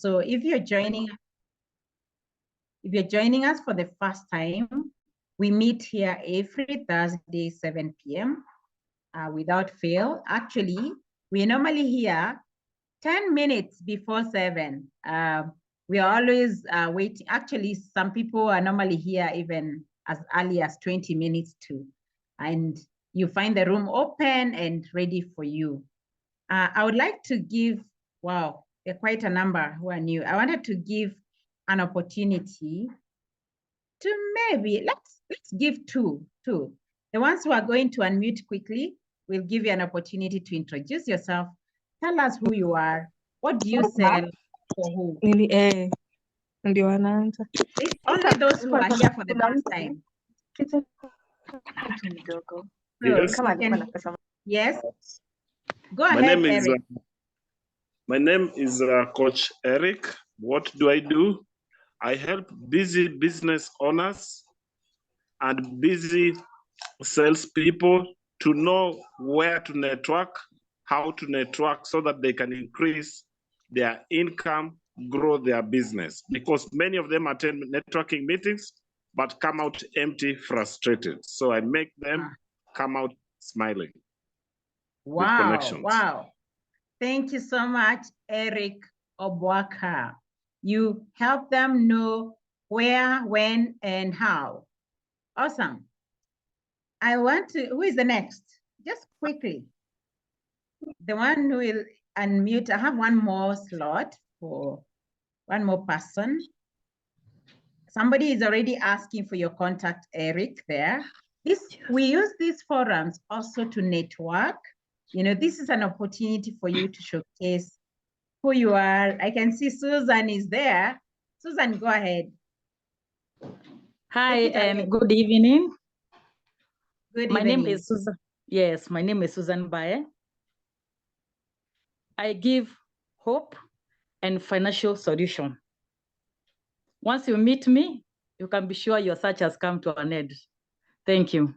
So if you're joining us for the first time, we meet here every Thursday, 7 p.m. Without fail. Actually, we're normally here 10 minutes before 7. We are always waiting. Actually, some people are normally here even as early as 20 minutes too. And you find the room open and ready for you. I would like to give, wow, there are quite a number who are new. I wanted to give an opportunity to maybe, let's give two. The ones who are going to unmute quickly, we'll give you an opportunity to introduce yourself. Tell us who you are. What do you sell for who? It's only those who are here for the first time. So yes. Go ahead, Eric. My name is Coach Eric. What do I do? I help busy business owners and busy salespeople to know where to network, how to network so that they can increase their income, grow their business. Because many of them attend networking meetings, but come out empty, frustrated. So I make them come out smiling. Wow. Thank you so much, Eric Obwaka. You help them know where, when, and how. Awesome. Who is the next? Just quickly. The one who will unmute. I have one more slot for one more person. Somebody is already asking for your contact, Eric, there. We use these forums also to network. You know, this is an opportunity for you to showcase who you are. I can see Susan is there. Susan, go ahead. Hi, and good evening. My name is Susan. Yes, my name is Susan Bae. I give hope and financial solution. Once you meet me, you can be sure your search has come to an end. Thank you.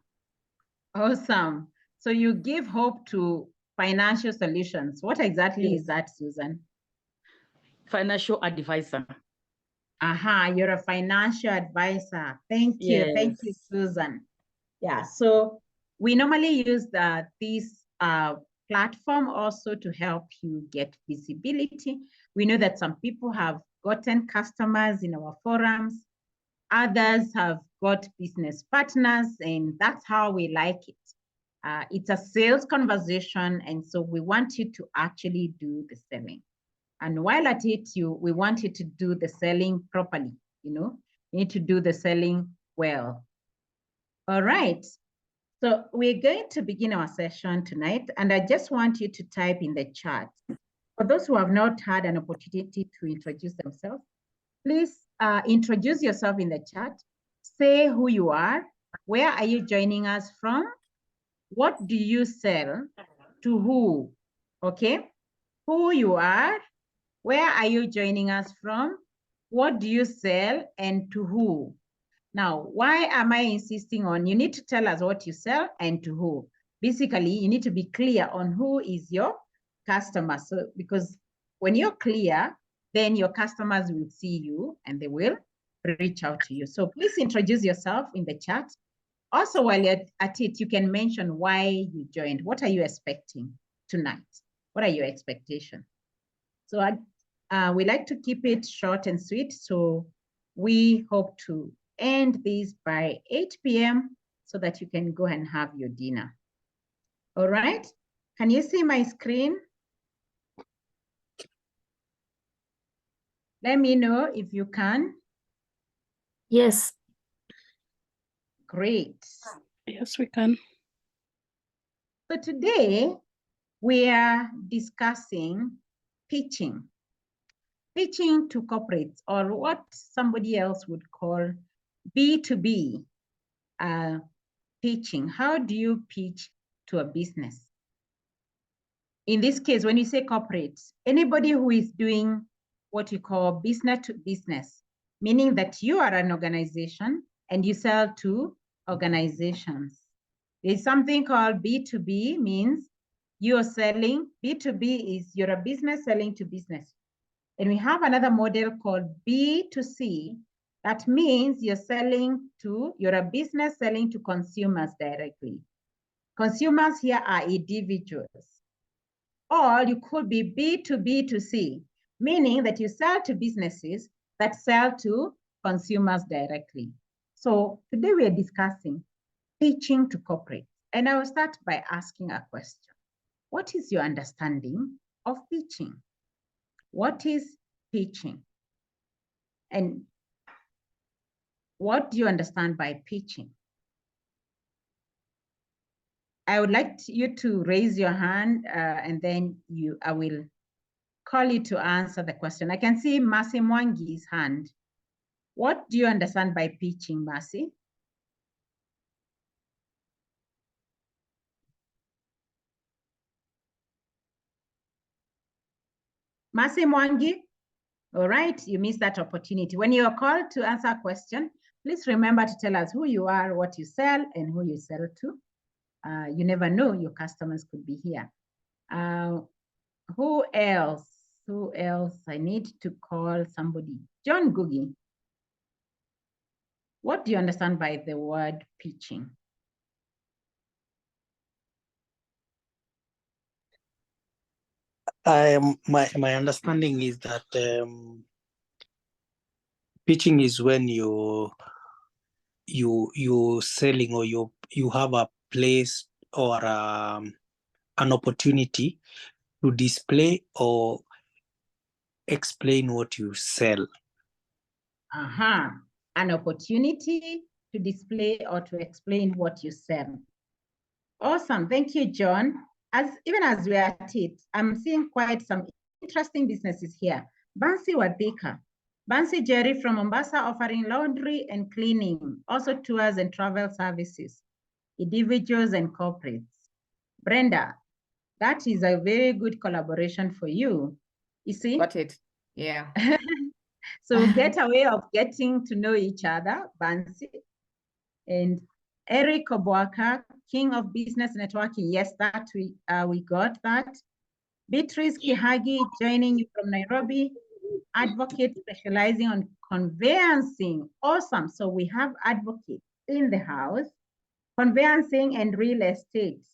Awesome. So you give hope to financial solutions. What exactly is that, Susan? Financial advisor. You're a financial advisor. Thank you. Yes. Thank you, Susan. Yeah, so we normally use this platform also to help you get visibility. We know that some people have gotten customers in our forums. Others have got business partners, and that's how we like it. It's a sales conversation, and so we want you to actually do the selling. And while at it, we want you to do the selling properly. You know, you need to do the selling well. All right. So we're going to begin our session tonight, and I just want you to type in the chat. For those who have not had an opportunity to introduce themselves, please introduce yourself in the chat. Say who you are, where are you joining us from, what do you sell, to who, okay? Who you are, where are you joining us from, what do you sell, and to who? Now, why am I insisting on you need to tell us what you sell and to who? Basically, you need to be clear on who is your customer. So, because when you're clear, then your customers will see you and they will reach out to you. So please introduce yourself in the chat. Also, while you're at it, you can mention why you joined. What are you expecting tonight? What are your expectations? So we like to keep it short and sweet. So we hope to end this by 8 p.m. so that you can go and have your dinner. All right. Can you see my screen? Let me know if you can. Yes. Great. Yes, we can. So today we are discussing pitching. Pitching to corporates, or what somebody else would call B2B pitching. How do you pitch to a business? In this case, when you say corporates, anybody who is doing what you call business to business, meaning that you are an organization and you sell to organizations. There's something called B2B, means you're selling. B2B is you're a business selling to business. And we have another model called B2C. That means you're a business selling to consumers directly. Consumers here are individuals. Or you could be B2B2C, meaning that you sell to businesses that sell to consumers directly. So today we are discussing pitching to corporate. And I will start by asking a question. What is your understanding of pitching? What is pitching? And what do you understand by pitching? I would like you to raise your hand and then I will call you to answer the question. I can see Masi Mwangi's hand. What do you understand by pitching, Masi? Masi Mwangi? All right, you missed that opportunity. When you are called to answer a question, please remember to tell us who you are, what you sell, and who you sell to. You never know, your customers could be here. Who else? Who else? I need to call somebody. John Gugi. What do you understand by the word pitching? My understanding is that pitching is when you selling, or you have a place or an opportunity to display or explain what you sell. An opportunity to display or to explain what you sell. Awesome, thank you, John. Even as we are at it, I'm seeing quite some interesting businesses here. Bansi Wadhika, Bansi Jerry from Mombasa, offering laundry and cleaning, also tours and travel services, individuals and corporates. Brenda, that is a very good collaboration for you. You see? Got it, yeah. So get a way of getting to know each other, Bansi. And Eric Obwaka, King of Business Networking. Yes, that we got that. Beatrice Kihagi joining you from Nairobi. Advocate specializing on conveyancing. Awesome. So we have advocates in the house, conveyancing and real estate.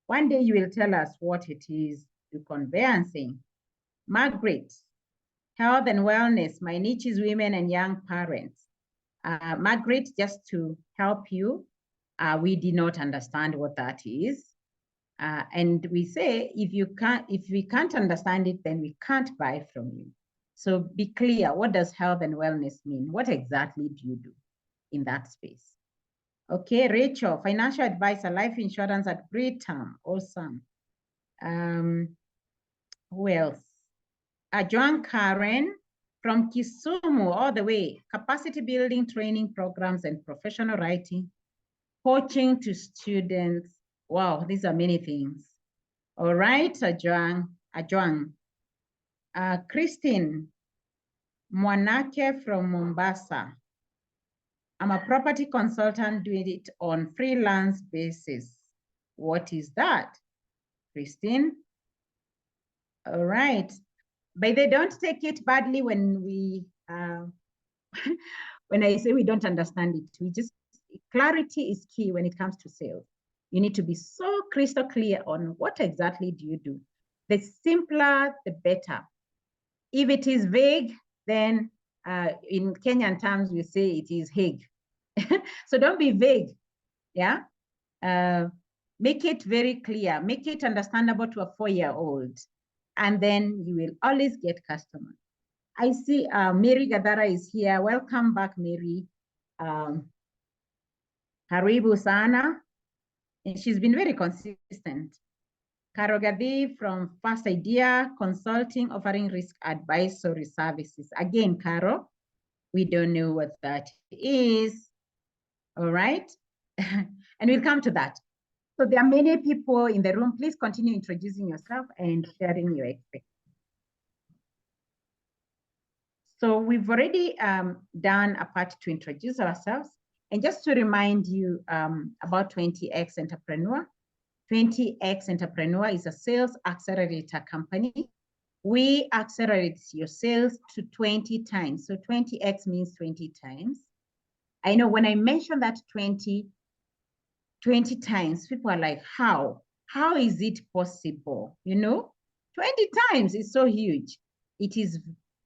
One day you will tell us what it is to conveyancing. Margaret, health and wellness. My niche is women and young parents. Margaret, just to help you, we did not understand what that is. And we say, if we can't understand it, then we can't buy from you. So be clear, what does health and wellness mean? What exactly do you do in that space? Okay, Rachel, financial advisor, life insurance at Britam, awesome. Who else? Joan Karen from Kisumu all the way, capacity building training programs and professional writing, coaching to students. Wow, these are many things. All right, Ajuang. Christine Mwanake from Mombasa. I'm a property consultant doing it on freelance basis. What is that, Christine? All right, but they don't take it badly when we, when I say we don't understand it. Clarity is key when it comes to sales. You need to be so crystal clear on what exactly do you do. The simpler, the better. If it is vague, then in Kenyan terms, we say it is Hague. So don't be vague, yeah? Make it very clear, make it understandable to a 4-year-old, and then you will always get customers. I see Mary Gadara is here. Welcome back, Mary. Karibu sana. And she's been very consistent. Karo Gadi from First Idea Consulting, offering risk advisory services. Again, Karo, we don't know what that is. All right. And we'll come to that. So there are many people in the room. Please continue introducing yourself and sharing your experience. So we've already done a part to introduce ourselves. And just to remind you about 20X Entrepreneur. 20X Entrepreneur is a sales accelerator company we accelerate your sales to 20 times. So 20x means 20 times. I know when I mention that 20 times, people are like, how? How is it possible? You know, 20 times is so huge. It is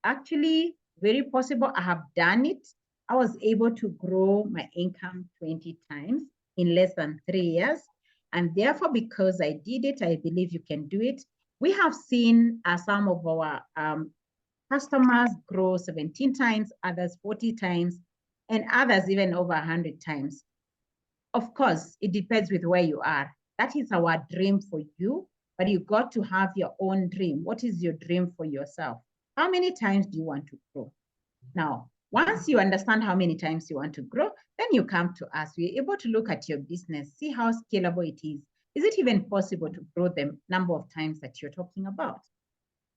actually very possible. I have done it. I was able to grow my income 20 times in less than 3 years. And therefore, because I did it, I believe you can do it. We have seen some of our customers grow 17 times, others 40 times, and others even over 100 times. Of course, it depends with where you are. That is our dream for you, but you got to have your own dream. What is your dream for yourself? How many times do you want to grow? Now, once you understand how many times you want to grow, then you come to us. We're able to look at your business, see how scalable it is. Is it even possible to grow the number of times that you're talking about?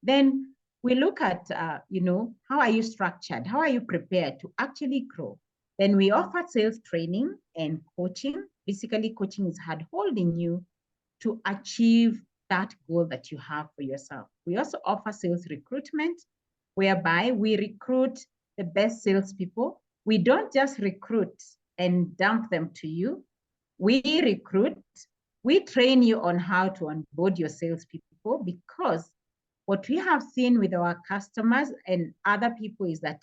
Then we look at, how are you structured? How are you prepared to actually grow? Then we offer sales training and coaching. Basically, coaching is hard holding you to achieve that goal that you have for yourself. We also offer sales recruitment, whereby we recruit the best salespeople. We don't just recruit and dump them to you. We recruit, we train you on how to onboard your salespeople, because what we have seen with our customers and other people is that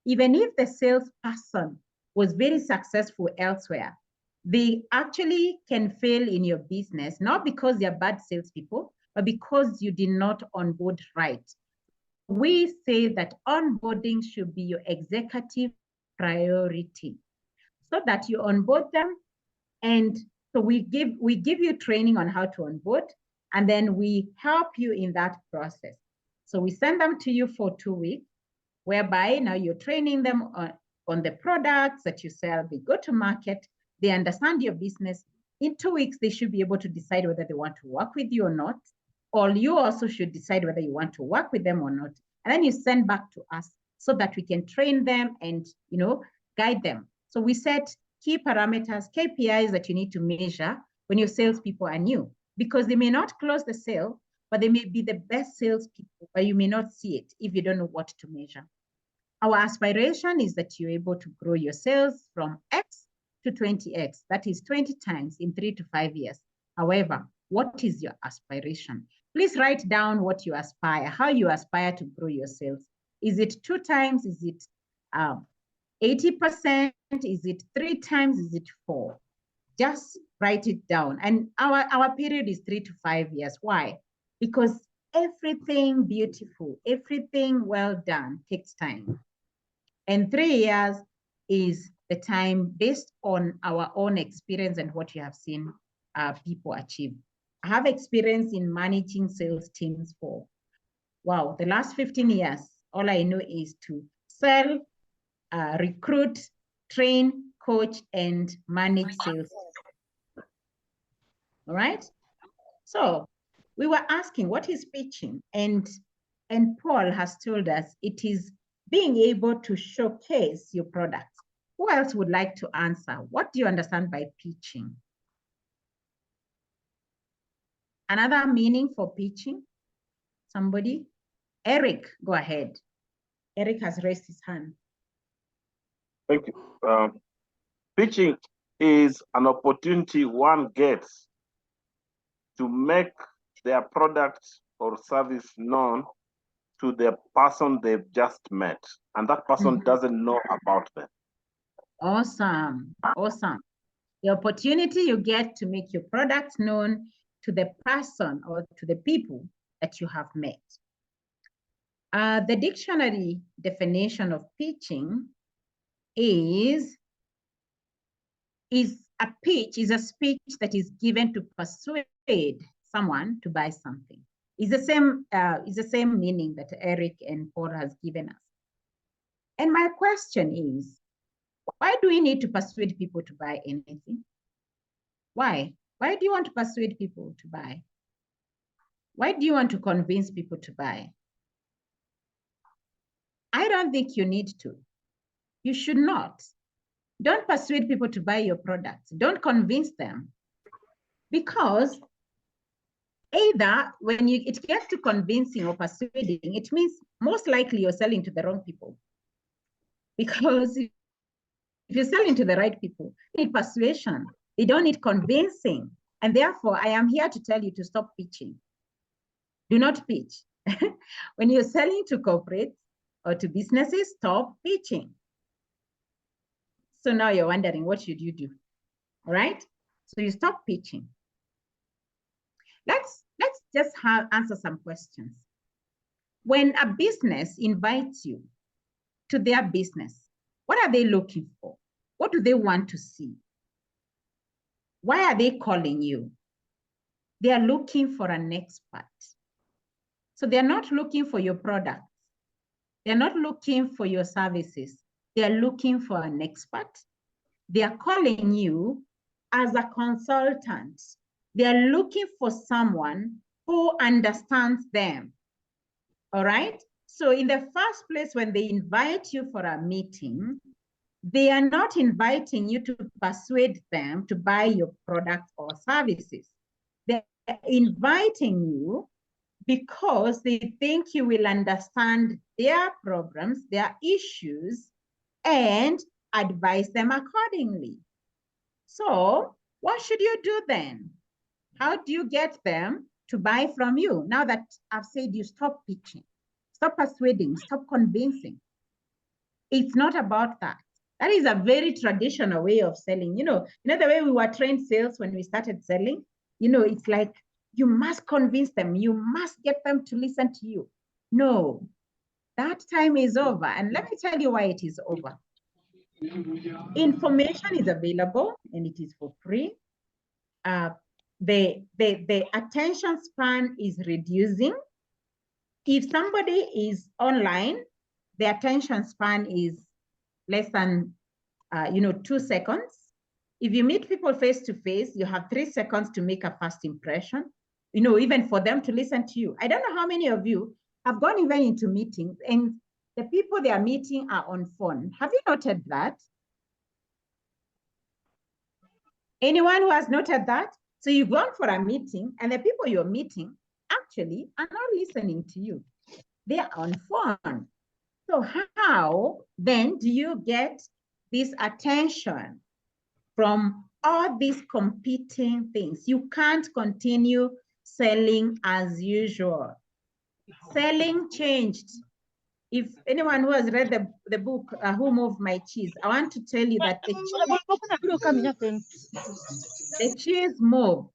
even if the salesperson was very successful elsewhere, they actually can fail in your business, not because they're bad salespeople, but because you did not onboard right. We say that onboarding should be your executive priority, so that you onboard them. And so we give you training on how to onboard, and then we help you in that process. So we send them to you for 2 weeks, whereby now you're training them on the products that you sell. They go to market, they understand your business. In 2 weeks, they should be able to decide whether they want to work with you or not, or you also should decide whether you want to work with them or not. And then you send back to us so that we can train them and, guide them. So we set key parameters, KPIs that you need to measure when your salespeople are new, because they may not close the sale, but they may be the best salespeople, but you may not see it if you don't know what to measure. Our aspiration is that you're able to grow your sales from X to 20X. That is 20 times in 3 to 5 years. However, what is your aspiration? Please write down what you aspire, how you aspire to grow your sales. Is it 2 times? Is it 80%? Is it 3 times? Is it 4? Just write it down. And our period is 3 to 5 years. Why? Because everything beautiful, everything well done takes time. And 3 years is the time based on our own experience and what you have seen people achieve. I have experience in managing sales teams for, the last 15 years. All I know is to sell, recruit, train, coach, and manage sales. All right? So we were asking, what is pitching? And Paul has told us it is being able to showcase your products. Who else would like to answer? What do you understand by pitching? Another meaning for pitching? Somebody? Eric, go ahead. Eric has raised his hand. Thank you. Pitching is an opportunity one gets to make their product or service known to the person they've just met, and that person doesn't know about them. Awesome, awesome. The opportunity you get to make your product known to the person or to the people that you have met. The dictionary definition of pitching is a pitch is a speech that is given to persuade someone to buy something. It's the same meaning that Eric and Paul has given us. And my question is, why do we need to persuade people to buy anything? Why? Why do you want to persuade people to buy? Why do you want to convince people to buy? I don't think you need to. You should not. Don't persuade people to buy your products. Don't convince them. Because Either when it gets to convincing or persuading, it means most likely you're selling to the wrong people. Because if you're selling to the right people, they need persuasion. They don't need convincing. And therefore, I am here to tell you to stop pitching. Do not pitch. When you're selling to corporates or to businesses, stop pitching. So now you're wondering, what should you do? All right? So you stop pitching. Let's just answer some questions. When a business invites you to their business, what are they looking for? What do they want to see? Why are they calling you? They are looking for an expert. So they're not looking for your products. They're not looking for your services. They're looking for an expert. They are calling you as a consultant. They are looking for someone who understands them. All right? So in the first place, when they invite you for a meeting, they are not inviting you to persuade them to buy your products or services. They're inviting you because they think you will understand their problems, their issues, and advise them accordingly. So what should you do then? How do you get them to buy from you? Now that I've said you stop pitching, stop persuading, stop convincing. It's not about that. That is a very traditional way of selling. You know the way we were trained sales when we started selling, it's like you must convince them, you must get them to listen to you. No, that time is over. And let me tell you why it is over. Information is available and it is for free. The attention span is reducing. If somebody is online, the attention span is less than 2 seconds. If you meet people face to face, you have 3 seconds to make a first impression, even for them to listen to you. I don't know how many of you have gone even into meetings and the people they are meeting are on phone. Have you noted that? Anyone who has noted that? So you've gone for a meeting and the people you're meeting actually are not listening to you. They are on phone. So how then do you get this attention from all these competing things? You can't continue selling as usual. Selling changed. If anyone who has read the book, Who Moved My Cheese, I want to tell you that the cheese moved.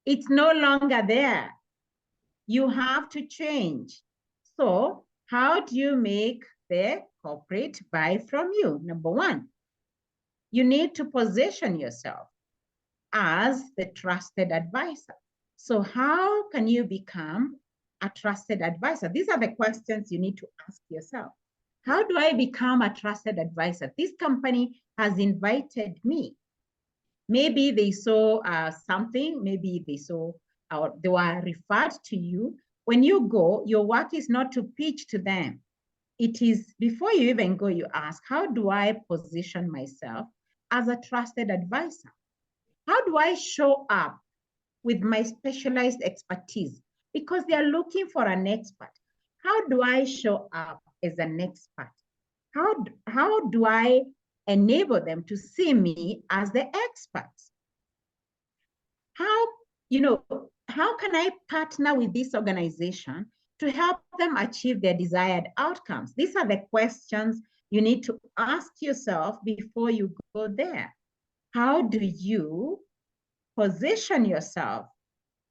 It's no longer there. You have to change. So how do you make the corporate buy from you? Number one, you need to position yourself as the trusted advisor. So how can you become a trusted advisor? These are the questions you need to ask yourself. How do I become a trusted advisor? This company has invited me. Maybe they saw something, maybe they saw, or they were referred to you. When you go, your work is not to pitch to them. It is, before you even go, you ask, how do I position myself as a trusted advisor? How do I show up with my specialized expertise? Because they are looking for an expert. How do I show up as an expert? How do I enable them to see me as the expert? How can I partner with this organization to help them achieve their desired outcomes? These are the questions you need to ask yourself before you go there. How do you position yourself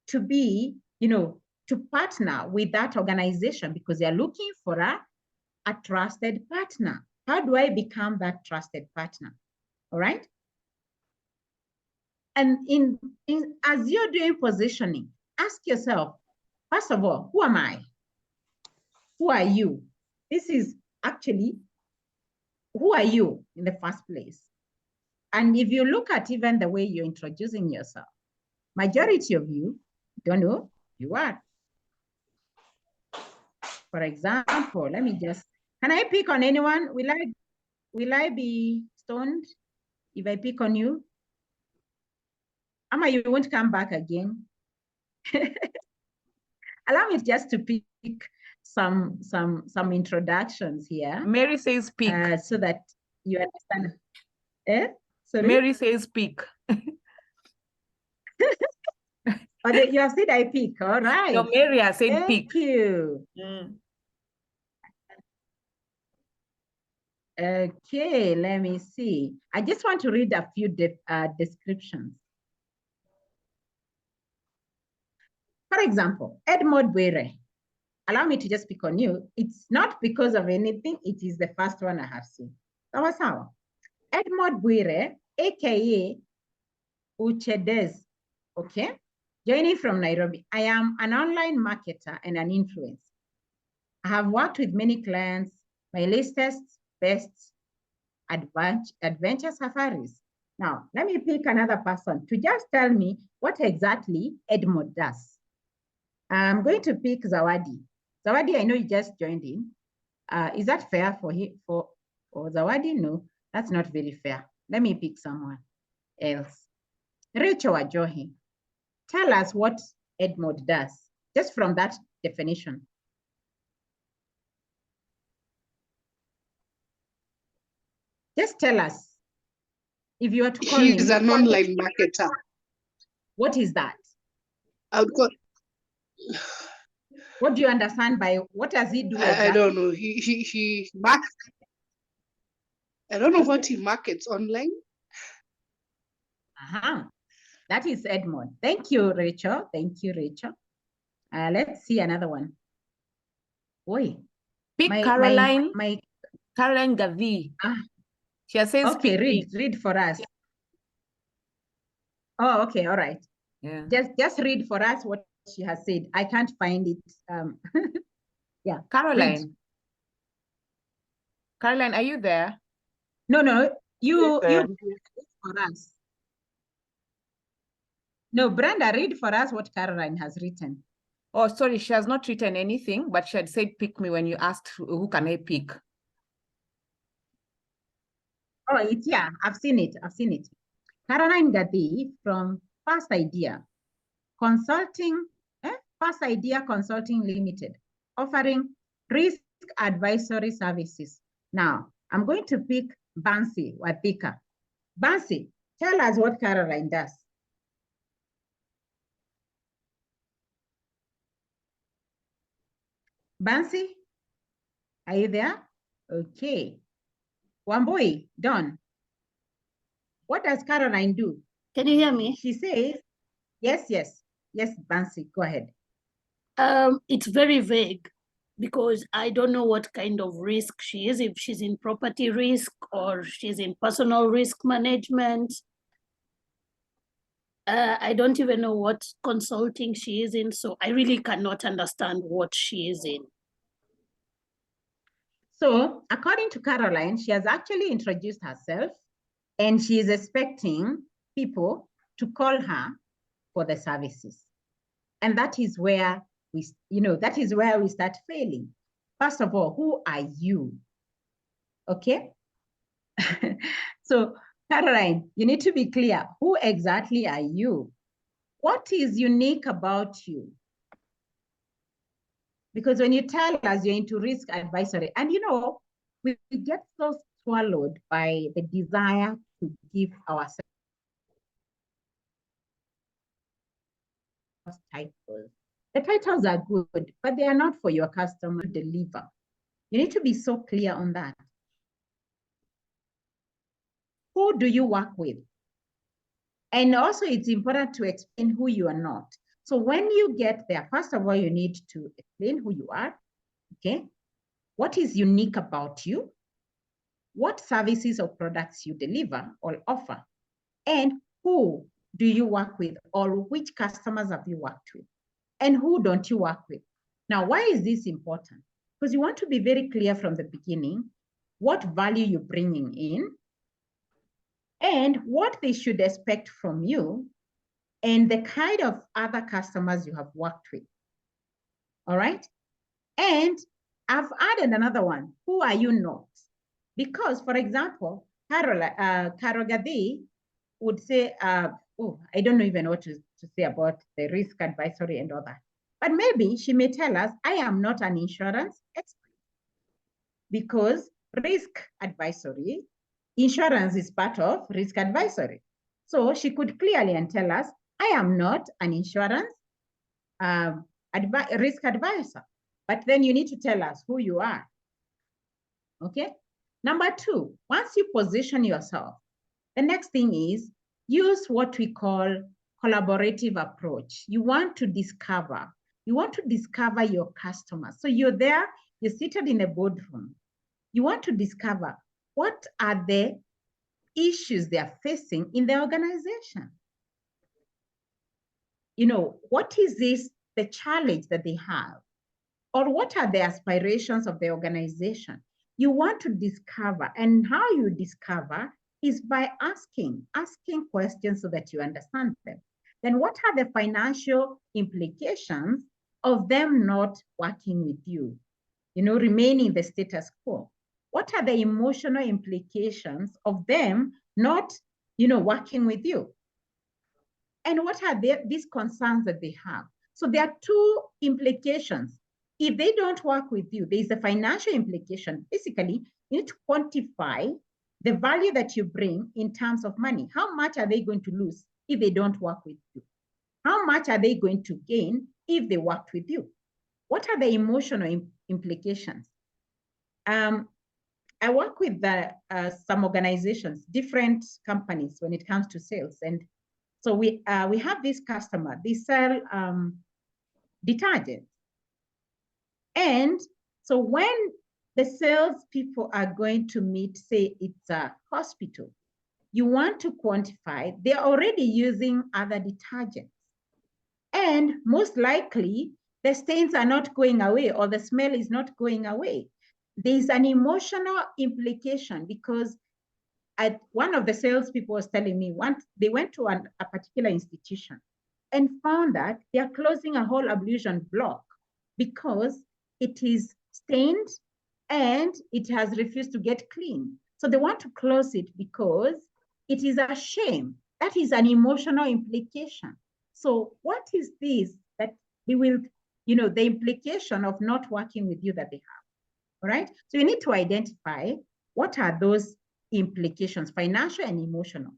to be, to partner with that organization, because they're looking for a trusted partner? How do I become that trusted partner? All right. And as you're doing positioning, ask yourself, first of all, who am I? Who are you? This is actually, who are you in the first place? And if you look at even the way you're introducing yourself, majority of you don't know who you are. For example, let me just, can I pick on anyone? Will I be stoned if I pick on you? Ama, you won't come back again. Allow me just to pick some introductions here. Mary says speak. So that you understand. Sorry? Mary says speak. Oh, you have said I pick. All right. No, Mary has said Thank speak. you. Okay, let me see. I just want to read a few descriptions. For example, Edmond Bwire. Allow me to just pick on you. It's not because of anything. It is the first one I have seen. Sawa. Edmond Bwire, aka Uchedes. Okay. Joining from Nairobi. I am an online marketer and an influencer. I have worked with many clients. My latest best adventure safaris. Now, let me pick another person to just tell me what exactly Edmond does. I'm going to pick Zawadi. Zawadi, I know you just joined in. Is that fair for Zawadi? No, that's not very fair. Let me pick someone else. Rachel Ajohi, tell us what Edmond does, just from that definition. Just tell us. If you were to call him. He's an online marketer. What is that? I would call. What do you understand by, what does he do exactly? I don't know. He markets. I don't know what he markets online. That is Edmond. Thank you, Rachel. Thank you, Rachel. Let's see another one. Oi. Pick Caroline. Caroline Gavi. She says. Okay, read for us. Oh, okay, all right. Yeah. Just read for us what she has said. I can't find it. Yeah. Caroline. Read. Caroline, are you there? No, you read for us. No, Brenda, read for us what Caroline has written. Oh, sorry, she has not written anything, but she had said pick me when you asked who can I pick. Oh, yeah, I've seen it. Caroline Gadi from First Idea Consulting, First Idea Consulting Limited, offering risk advisory services. Now, I'm going to pick Bansi Wathika. Bansi, tell us what Caroline does. Bansi, are you there? Okay. Wambui, Don, what does Caroline do? Can you hear me? She says, yes, Bansi, go ahead. It's very vague because I don't know what kind of risk she is, if she's in property risk or she's in personal risk management. I don't even know what consulting she is in, so I really cannot understand what she is in. So according to Caroline, she has actually introduced herself and she is expecting people to call her for the services. And that is where we start failing. First of all, who are you? Okay. So Caroline, you need to be clear. Who exactly are you? What is unique about you? Because when you tell us you're into risk advisory, and we get so swallowed by the desire to give ourselves titles. The titles are good, but they are not for your customer to deliver. You need to be so clear on that. Who do you work with? And also it's important to explain who you are not. So when you get there, first of all, you need to explain who you are, okay? What is unique about you? What services or products you deliver or offer? And who do you work with, or which customers have you worked with? And who don't you work with? Now, why is this important? Because you want to be very clear from the beginning what value you're bringing in and what they should expect from you and the kind of other customers you have worked with. All right? And I've added another one. Who are you not? Because, for example, Carol Gadi would say, I don't know even what to say about the risk advisory and all that. But maybe she may tell us, I am not an insurance expert, because risk advisory, insurance is part of risk advisory. So she could clearly and tell us, I am not an insurance risk advisor, but then you need to tell us who you are. Okay. Number two, once you position yourself, the next thing is use what we call collaborative approach. You want to discover your customers. So you're there, you're seated in a boardroom. You want to discover what are the issues they are facing in the organization. You know, what is the challenge that they have? Or what are the aspirations of the organization? You want to discover, and how you discover is by asking questions so that you understand them. Then what are the financial implications of them not working with you? You know, remaining the status quo. What are the emotional implications of them not, you know, working with you? And what are these concerns that they have? So there are two implications. If they don't work with you, there is a financial implication. Basically, you need to quantify the value that you bring in terms of money. How much are they going to lose if they don't work with you? How much are they going to gain if they worked with you? What are the emotional implications? I work with some organizations, different companies when it comes to sales. And so we have this customer, they sell detergent. And so when the sales people are going to meet, say it's a hospital, you want to quantify, they're already using other detergents. And most likely the stains are not going away or the smell is not going away. There's an emotional implication because one of the salespeople was telling me once they went to a particular institution and found that they are closing a whole ablution block because it is stained and it has refused to get clean. So they want to close it because it is a shame. That is an emotional implication. So what is this that they will, you know, the implication of not working with you that they have, all right? So you need to identify what are those implications, financial and emotional.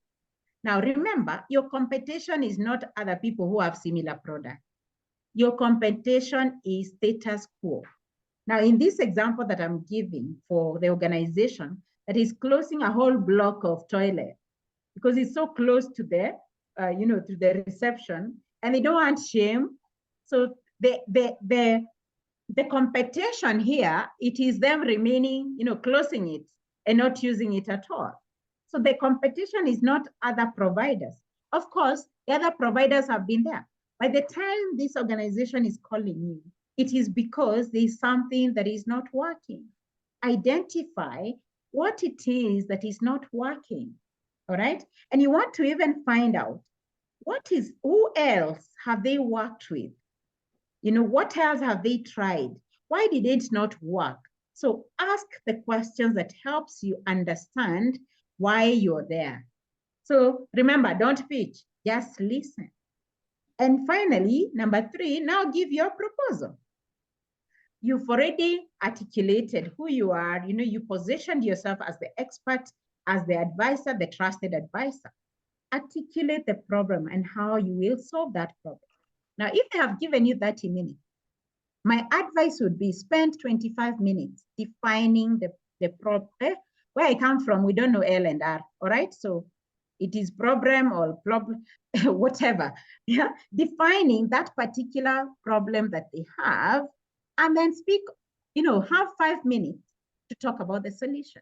Now remember, your competition is not other people who have similar products. Your competition is status quo. Now in this example that I'm giving for the organization that is closing a whole block of toilet because it's so close to the, you know, to the reception, and they don't want shame. So the competition here, it is them remaining, you know, closing it and not using it at all. So the competition is not other providers. Of course, the other providers have been there. By the time this organization is calling you, it is because there is something that is not working. Identify what it is that is not working, all right? And you want to even find out who else have they worked with? You know, what else have they tried? Why did it not work? So ask the questions that helps you understand why you're there. So remember, don't pitch, just listen. And finally, number 3, now give your proposal. You've already articulated who you are. You know, you positioned yourself as the expert, as the advisor, the trusted advisor. Articulate the problem and how you will solve that problem. Now, if they have given you 30 minutes, my advice would be spend 25 minutes defining the problem. Where I come from, we don't know L and R, all right? So it is problem or problem, whatever. Yeah, defining that particular problem that they have, and then speak, you know, have 5 minutes to talk about the solution.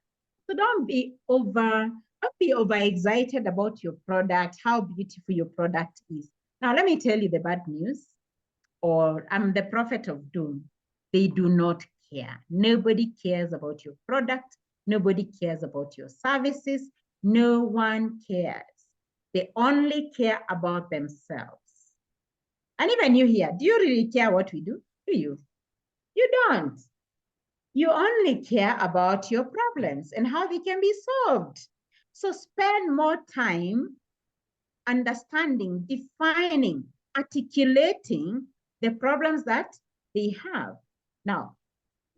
So don't be overexcited about your product, how beautiful your product is. Now, let me tell you the bad news, or I'm the prophet of doom. They do not care. Nobody cares about your product. Nobody cares about your services. No one cares. They only care about themselves. And even you here, do you really care what we do? Do you? You don't. You only care about your problems and how they can be solved. So spend more time understanding, defining, articulating the problems that they have. Now,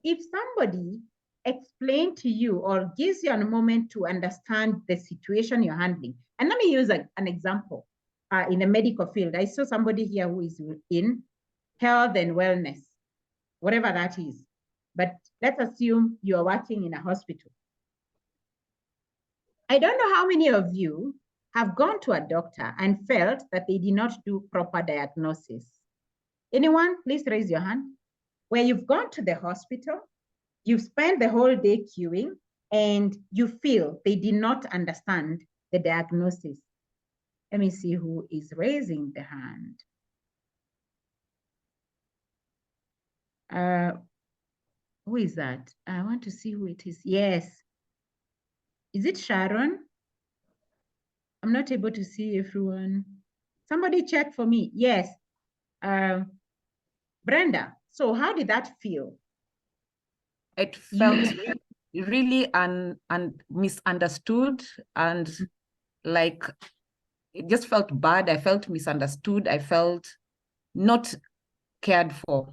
if somebody explains to you or gives you a moment to understand the situation you're handling, and let me use an example. In the medical field, I saw somebody here who is in health and wellness, whatever that is. But let's assume you are working in a hospital. I don't know how many of you have gone to a doctor and felt that they did not do proper diagnosis. Anyone, please raise your hand. Where you've gone to the hospital, you've spent the whole day queuing, and you feel they did not understand the diagnosis. Let me see who is raising the hand. Who is that? I want to see who it is. Yes. Is it Sharon? I'm not able to see everyone. Somebody check for me. Yes. Brenda, so how did that feel? It felt really misunderstood, and like it just felt bad. I felt misunderstood. I felt not cared for.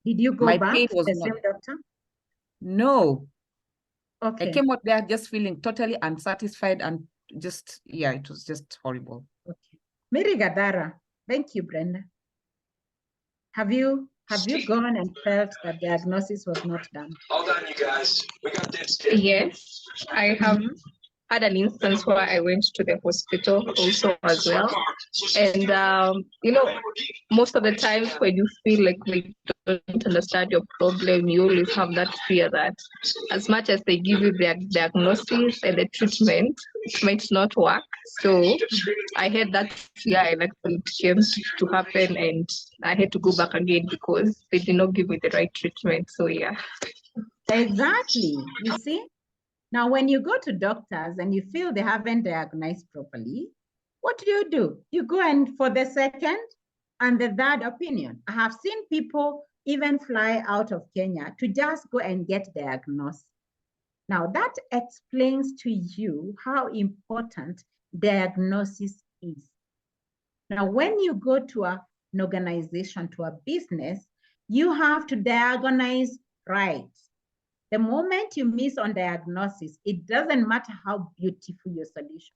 Did you go back to the same doctor? No. Okay. I came out there just feeling totally unsatisfied and just, yeah, it was just horrible. Okay. Mary Gadara, thank you, Brenda. Have you gone and felt that diagnosis was not done? Hold on, you guys. We got this. Yes, I have had an instance where I went to the hospital also as well. And, most of the times when you feel like they don't understand your problem, you always have that fear that as much as they give you their diagnosis and the treatment, it might not work. So I had that fear, and actually it came to happen, and I had to go back again because they did not give me the right treatment. So yeah. Exactly. You see? Now, when you go to doctors and you feel they haven't diagnosed properly, what do? You go and for the second and the third opinion. I have seen people even fly out of Kenya to just go and get diagnosed. Now, that explains to you how important diagnosis is. Now, when you go to an organization, to a business, you have to diagnose right. The moment you miss on diagnosis, it doesn't matter how beautiful your solution is.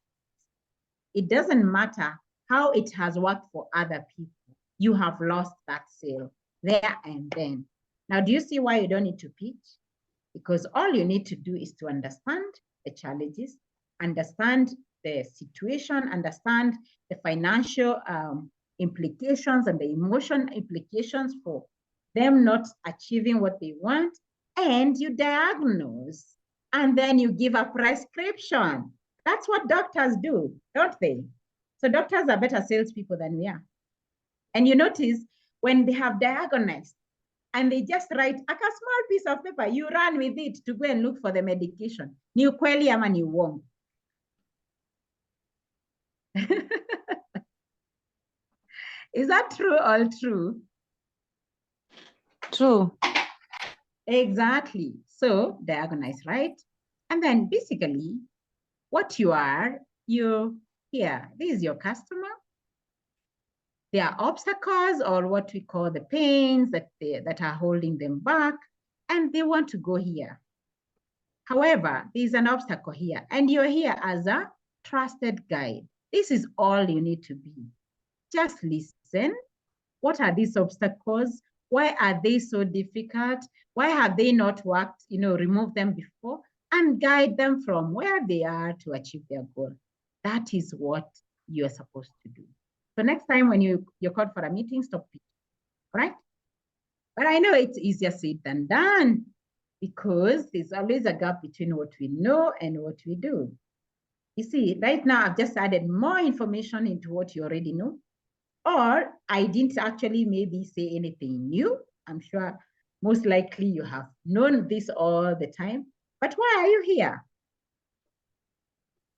It doesn't matter how it has worked for other people. You have lost that sale there and then. Now, do you see why you don't need to pitch? Because all you need to do is to understand the challenges, understand the situation, understand the financial implications and the emotional implications for them not achieving what they want, and you diagnose, and then you give a prescription. That's what doctors do, don't they? So doctors are better salespeople than we are. And you notice when they have diagnosed and they just write a small piece of paper, you run with it to go and look for the medication. Ni ukweli ama ni uongo? Is that true or true? True. Exactly. So diagnose, right? And then basically what you're here. This is your customer. There are obstacles or what we call the pains that are holding them back, and they want to go here. However, there's an obstacle here, and you're here as a trusted guide. This is all you need to be. Just listen. What are these obstacles? Why are they so difficult? Why have they not worked? Remove them before and guide them from where they are to achieve their goal. That is what you're supposed to do. So next time when you're called for a meeting, stop pitching, right? But I know it's easier said than done because there's always a gap between what we know and what we do. You see, right now I've just added more information into what you already know, or I didn't actually maybe say anything new. I'm sure most likely you have known this all the time, but why are you here?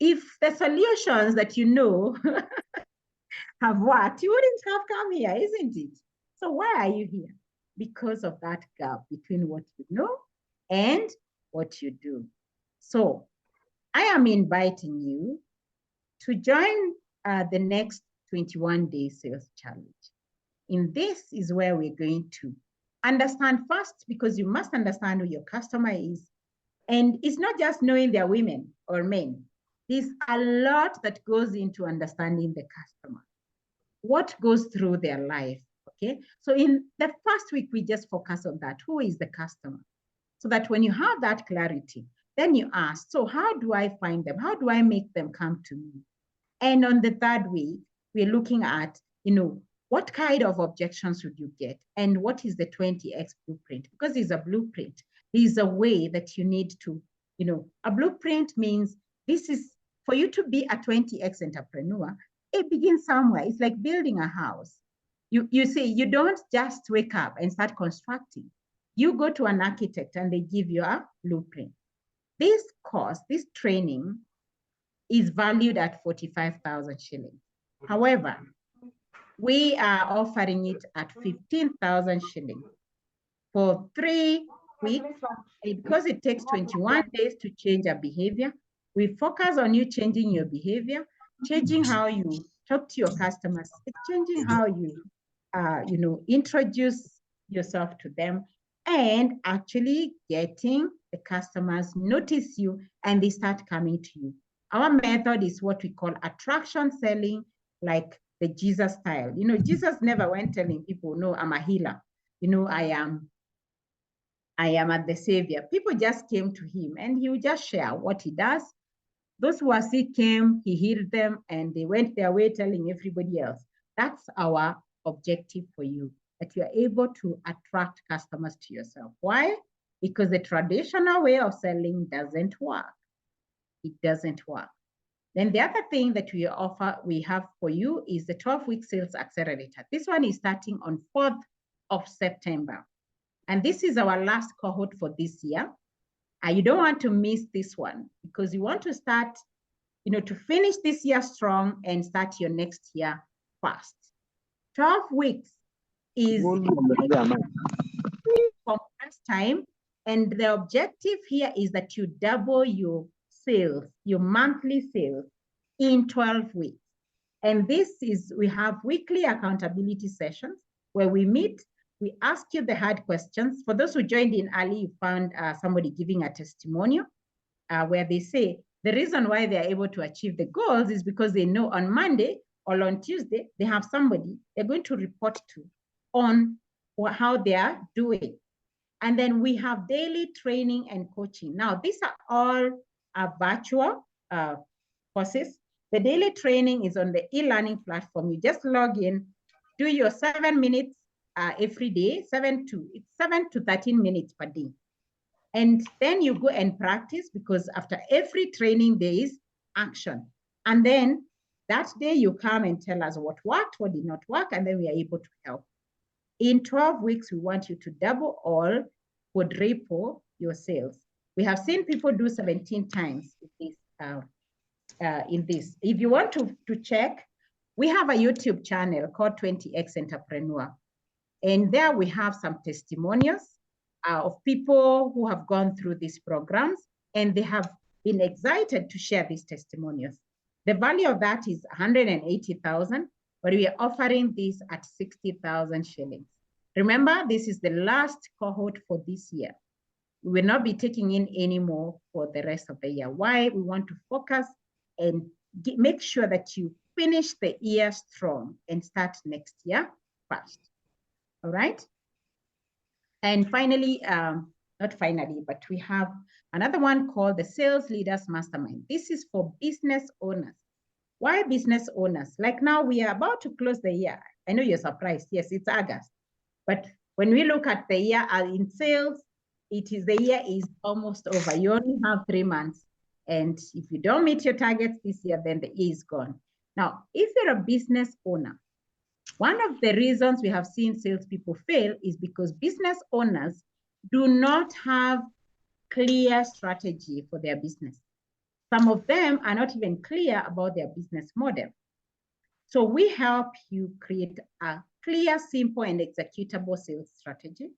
If the solutions that you know have worked, you wouldn't have come here, isn't it? So why are you here? Because of that gap between what you know and what you do. So I am inviting you to join the next 21-day sales challenge. in this is where we're going to understand first, because you must understand who your customer is. And it's not just knowing they're women or men. There's a lot that goes into understanding the customer, what goes through their life, okay? So in the first week, we just focus on that. Who is the customer? So that when you have that clarity, then you ask, so how do I find them? How do I make them come to me? And on the third week, we're looking at, what kind of objections would you get? And what is the 20X blueprint? Because it's a blueprint. There's a way that you need to, a blueprint means this is, for you to be a 20X entrepreneur, it begins somewhere. It's like building a house. You see, you don't just wake up and start constructing. You go to an architect and they give you a blueprint. This course, this training is valued at 45,000 shillings. However, we are offering it at 15,000 shillings for 3 weeks. Because it takes 21 days to change a behavior, we focus on you changing your behavior, changing how you talk to your customers, changing how you, introduce yourself to them, and actually getting the customers notice you and they start coming to you. Our method is what we call attraction selling, like the Jesus style. Jesus never went telling people, no, I'm a healer. I am the savior. People just came to him and he would just share what he does. Those who are sick came, he healed them, and they went their way telling everybody else. That's our objective for you, that you are able to attract customers to yourself. Why? Because the traditional way of selling doesn't work. It doesn't work. Then the other thing that we have for you is the 12-week sales accelerator. This one is starting on 4th of September. And this is our last cohort for this year. You don't want to miss this one, because you want to start, to finish this year strong and start your next year fast. 12 weeks is compressed time. And the objective here is that you double your sales, your monthly sales, in 12 weeks. And we have weekly accountability sessions where we meet, we ask you the hard questions. For those who joined in early, you found somebody giving a testimonial where they say the reason why they're able to achieve the goals is because they know on Monday or on Tuesday, they have somebody they're going to report to on how they are doing. And then we have daily training and coaching. Now, these are all virtual courses. The daily training is on the e-learning platform. You just log in, do your 7 minutes every day, 7 to 13 minutes per day. And then you go and practice, because after every training, there is action. And then that day you come and tell us what worked, what did not work, and then we are able to help. In 12 weeks, we want you to double or quadruple your sales. We have seen people do 17 times in this. If you want to check, we have a YouTube channel called 20X Entrepreneur. And there we have some testimonials of people who have gone through these programs, and they have been excited to share these testimonials. The value of that is 180,000, but we are offering this at 60,000 shillings. Remember, this is the last cohort for this year. We will not be taking in any more for the rest of the year. Why? We want to focus and make sure that you finish the year strong and start next year fast. All right. And finally, not finally, but we have another one called the Sales Leaders Mastermind. This is for business owners. Why business owners? Like now we are about to close the year. I know you're surprised. Yes, it's August. But when we look at the year in sales, the year is almost over. You only have 3 months. And if you don't meet your targets this year, then the year is gone. Now, if you're a business owner, one of the reasons we have seen salespeople fail is because business owners do not have clear strategy for their business. Some of them are not even clear about their business model. So we help you create a clear, simple, and executable sales strategy.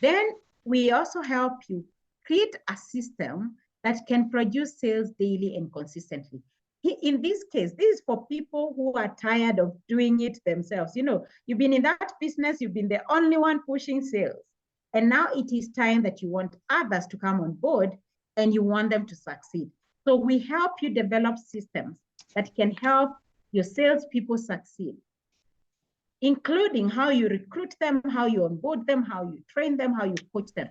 Then we also help you create a system that can produce sales daily and consistently. In this case, this is for people who are tired of doing it themselves. You know, you've been in that business, you've been the only one pushing sales. And now it is time that you want others to come on board and you want them to succeed. So we help you develop systems that can help your salespeople succeed, including how you recruit them, how you onboard them, how you train them, how you coach them.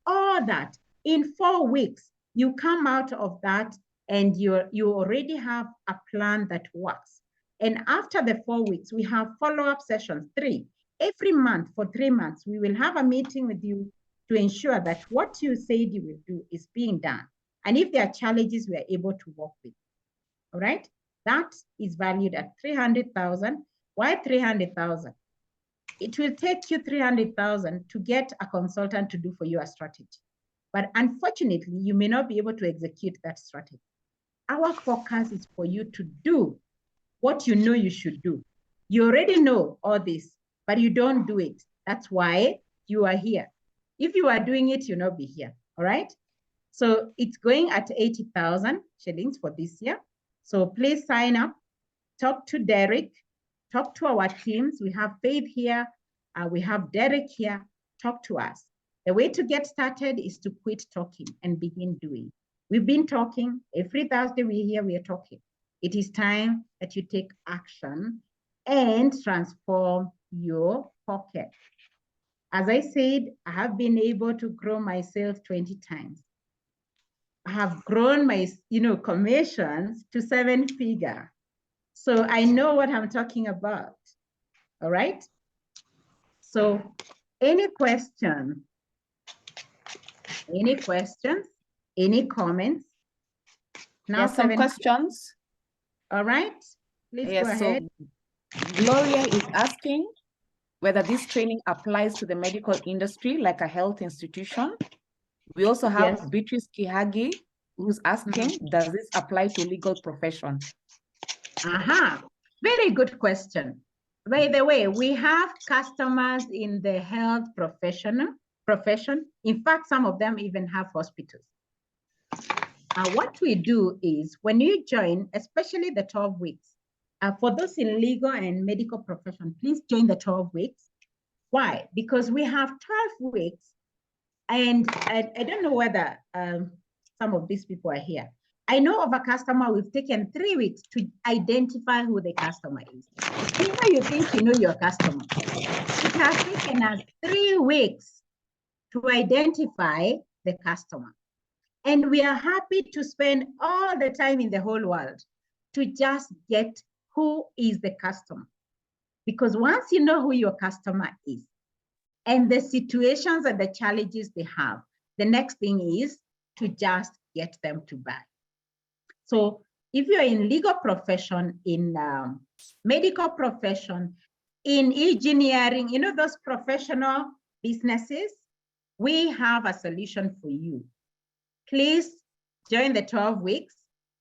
All that in 4 weeks, you come out of that and you already have a plan that works. And after the 4 weeks, we have follow-up sessions, 3. Every month for 3 months, we will have a meeting with you to ensure that what you said you will do is being done. And if there are challenges, we are able to work with. All right? That is valued at 300,000. Why 300,000? It will take you 300,000 to get a consultant to do for you a strategy. But unfortunately, you may not be able to execute that strategy. Our focus is for you to do what you know you should do. You already know all this, but you don't do it. That's why you are here. If you are doing it, you'll not be here, all right? So it's going at 80,000 shillings for this year. So please sign up, talk to Derek, talk to our teams. We have Faith here, we have Derek here, talk to us. The way to get started is to quit talking and begin doing. We've been talking, every Thursday we're here, we are talking. It is time that you take action and transform your pocket. As I said, I have been able to grow my sales 20 times. I have grown my, commissions to 7-figure. So I know what I'm talking about, all right? So any questions? Any questions? Any comments? Now some questions. All right, please go ahead. So Gloria is asking whether this training applies to the medical industry, like a health institution. We also have Beatrice Kihagi, who's asking, does this apply to legal profession? Very good question. By the way, we have customers in the health profession. In fact, some of them even have hospitals. What we do is when you join, especially the 12 weeks, for those in legal and medical profession, please join the 12 weeks. Why? Because we have 12 weeks, and I don't know whether some of these people are here. I know of a customer, we've taken 3 weeks to identify who the customer is. You think you know your customer. It has taken us 3 weeks to identify the customer. And we are happy to spend all the time in the whole world to just get who is the customer. Because once you know who your customer is and the situations and the challenges they have, the next thing is to just get them to buy. So if you're in legal profession, in medical profession, in engineering, those professional businesses, we have a solution for you. Please join the 12 weeks,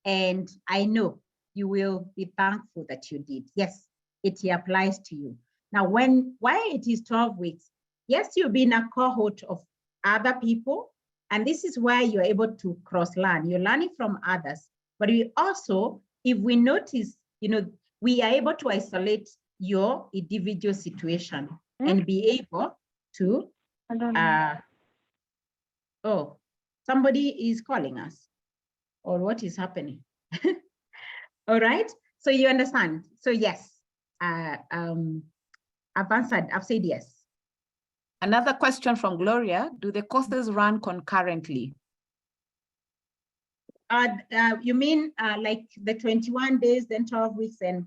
and I know you will be thankful that you did. Yes, it applies to you. Now, why it is 12 weeks? Yes, you'll be in a cohort of other people, and this is where you're able to cross-learn. You're learning from others, but we also, if we notice, we are able to isolate your individual situation and be able to, oh, somebody is calling us, or what is happening? All right, so you understand. So yes, I've answered, I've said yes. Another question from Gloria, do the courses run concurrently? You mean like the 21 days, then 12 weeks, and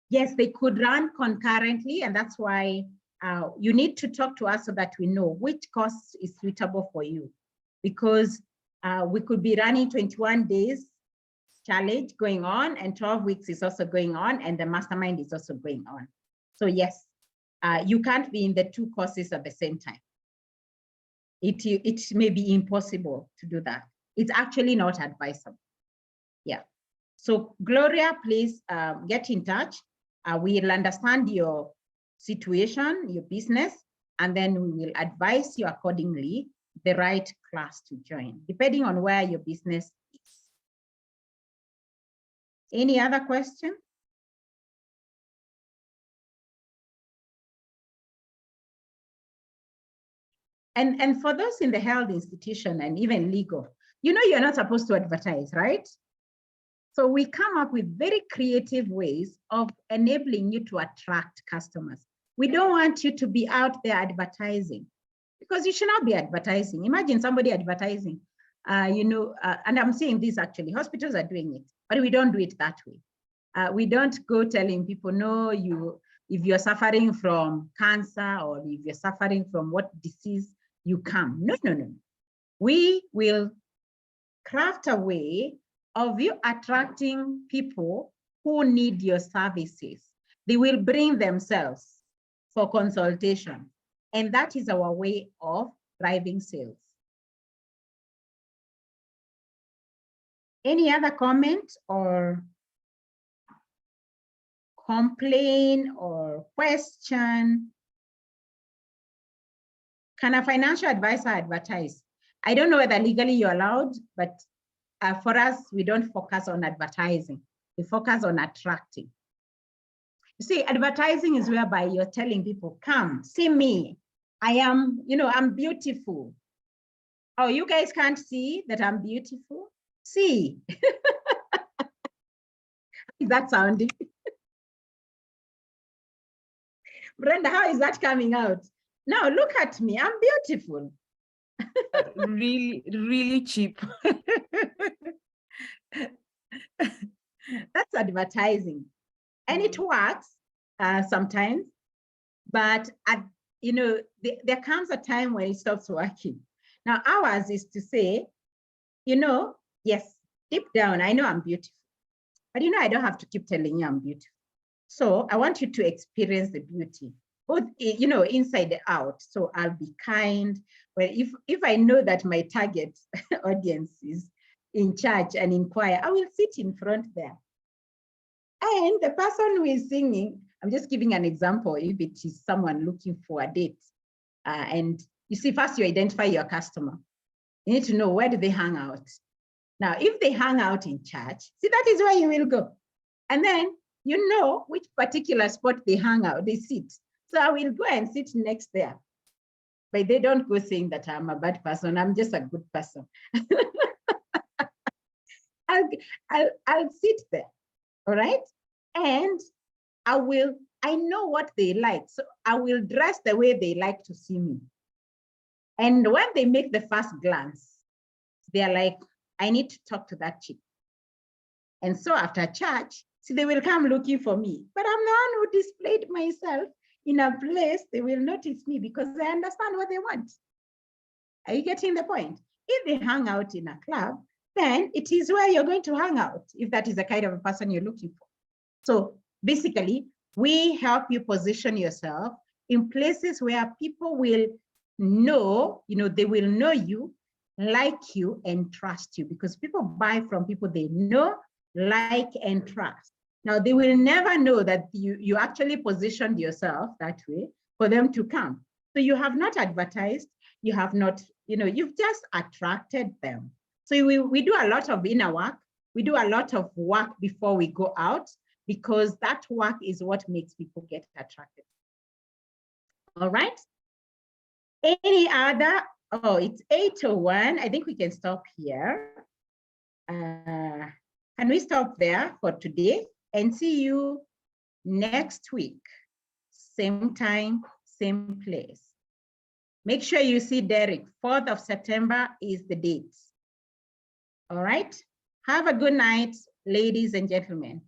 yes, they could run concurrently, and that's why you need to talk to us so that we know which course is suitable for you, because we could be running 21 days challenge going on, and 12 weeks is also going on, and the mastermind is also going on. So yes, you can't be in the 2 courses at the same time. It may be impossible to do that. It's actually not advisable. Yeah. So Gloria, please get in touch. We'll understand your situation, your business, and then we will advise you accordingly the right class to join, depending on where your business is. Any other question? And for those in the health institution and even legal, you know you're not supposed to advertise, right? So we come up with very creative ways of enabling you to attract customers. We don't want you to be out there advertising, because you should not be advertising. Imagine somebody advertising, and I'm saying this actually, hospitals are doing it, but we don't do it that way. We don't go telling people, no, if you're suffering from cancer or if you're suffering from what disease, you come. No, no, no. We will craft a way of you attracting people who need your services. They will bring themselves for consultation. And that is our way of driving sales. Any other comment or complaint or question? Can a financial advisor advertise? I don't know whether legally you're allowed, but for us, we don't focus on advertising. We focus on attracting. You see, advertising is whereby you're telling people, come, see me. I am, I'm beautiful. Oh, you guys can't see that I'm beautiful? See. Is that sounding? Brenda, how is that coming out? Now look at me, I'm beautiful. Really, really cheap. That's advertising. And it works sometimes, but there comes a time when it stops working. Now ours is to say, yes, deep down, I know I'm beautiful, but I don't have to keep telling you I'm beautiful. So I want you to experience the beauty, both inside and out. So I'll be kind. Well, if I know that my target audience is in church and in choir, I will sit in front there. And the person who is singing, I'm just giving an example, if it is someone looking for a date. And you see, first you identify your customer. You need to know, where do they hang out? Now, if they hang out in church, see, that is where you will go. And then you know which particular spot they hang out, they sit. So I will go and sit next there. But they don't go saying that I'm a bad person, I'm just a good person. I'll sit there, all right? And I know what they like. So I will dress the way they like to see me. And when they make the first glance, they're like, I need to talk to that chick. And so after church, see, they will come looking for me. But I'm the one who displayed myself in a place they will notice me because they understand what they want. Are you getting the point? If they hang out in a club, then it is where you're going to hang out, if that is the kind of a person you're looking for. So basically, we help you position yourself in places where people will know, they will know you, like you, and trust you, because people buy from people they know, like, and trust. Now, they will never know that you actually positioned yourself that way for them to come. So you have not advertised, you have not, you've just attracted them. So we do a lot of inner work. We do a lot of work before we go out, because that work is what makes people get attracted. All right. Any other? Oh, it's 8:01. I think we can stop here. Can we stop there for today and see you next week? Same time, same place. Make sure you see Derek. 4th of September is the date. All right. Have a good night, ladies and gentlemen.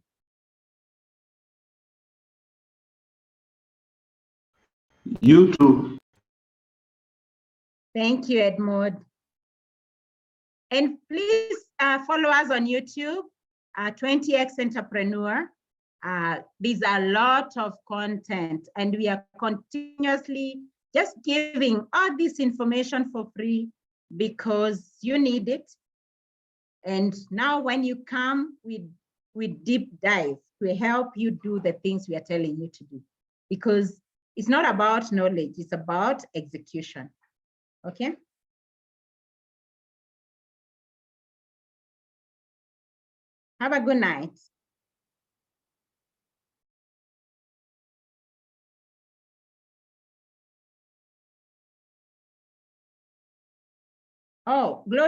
You too. Thank you, Edmond. And please follow us on YouTube, 20X Entrepreneur. There's a lot of content, and we are continuously just giving all this information for free because you need it. And now when you come, we deep dive to help you do the things we are telling you to do, because it's not about knowledge, it's about execution. Okay. Have a good night. Oh, Gloria.